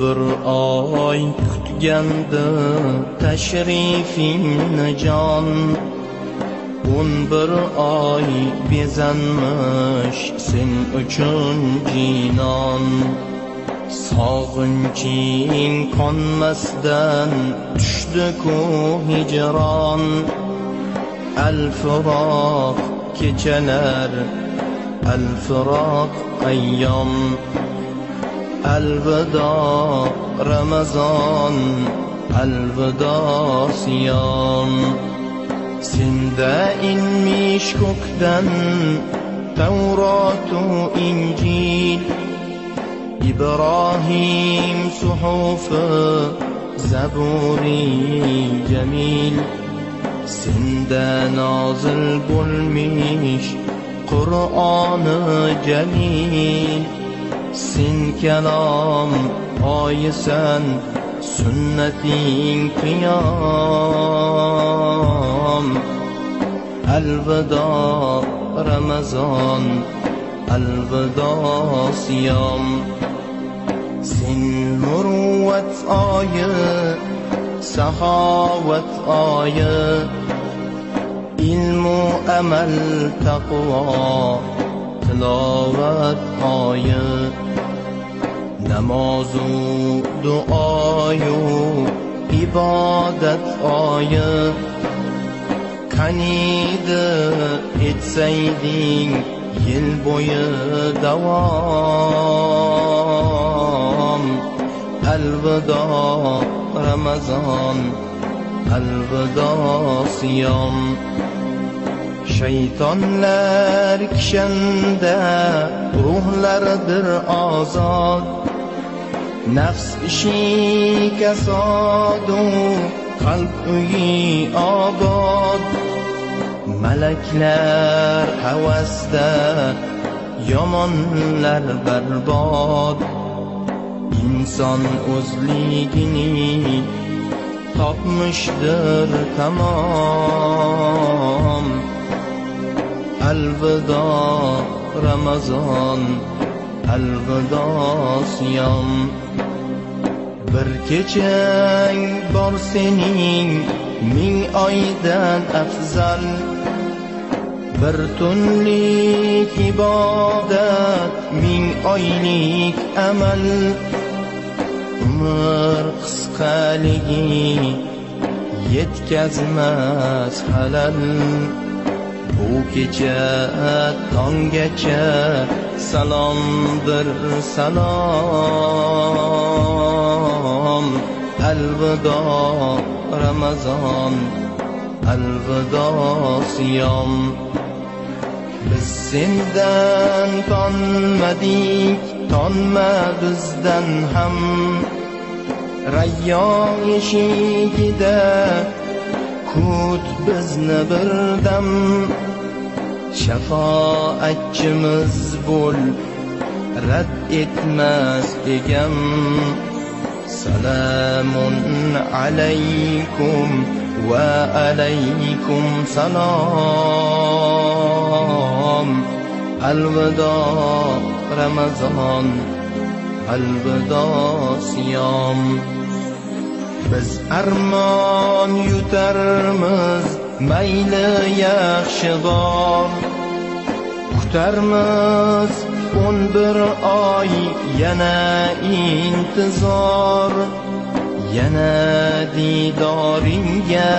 bir oy kutgandi tashrifingni jon, 11 oy bezanmish sen uchun jinon. Sog'inching qonmasdan tushdi-ku hijron, al-firoq kechalar, al-firoq ayyom. Alvido Ramazon, alvido siyom. Senda inmish ko'kdan Tavrotu Injil, İbrahim suhufi, Zaburi jamil. Senda nozil bo'lmish Qur'oni jalil. Sen kalom oyisan, sunnating qiyom. Alvido Ramazon, alvido siyom. Sen muruvvat oyi, saxovat oyi, ilmu amal taqvo tilovat oyi. Namozu duoyu ibodat oyi, qaniydi etsayding yil bo'yi davom. Alvido Ramazon, alvido siyom. Shaytonlar kishanda ruhlardir ozod, nafs ishi kasodu qalb uyi obod. Malaklar havasda, yomonlar barbod. İnson o'zligini topmishdir tamom. Alvido Ramazon, alvido siyom. Bir kechang bor sening 1000 oydan afzal, bir tunlik ibodat 1000 oylik amal. Umr qisqaligi yetkazmas halal, bu kecha tonggacha salomdir salom. Alvido Ramazon, alvido siyom. Biz sendan tonmadik, tonma bizdan ham. Rayyon eshigida kut bizni birdam. Shafoatchimiz bo'l, rad etmas egam. Salamun alaykum va alaykum salom. Alvido Ramazon, alvido siyom. Biz armon yutarmiz, mayli yaxshi bor. Kutarmiz 11 oy yana intizor. Yana didoringga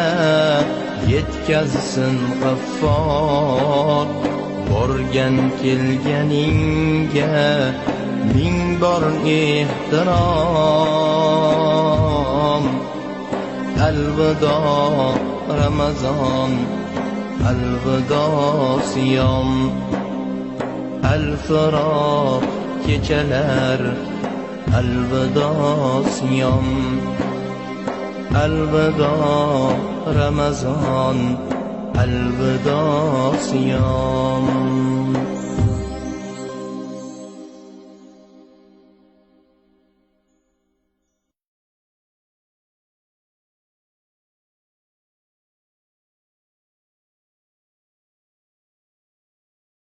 yetkazsin G'affor. Borgan kelganingga 1000 bor ehtirom. Alvido Ramazon, alvido siyom. Al-firoq kechalar, alvido siyom. Alvido Ramazon, alvido siyom.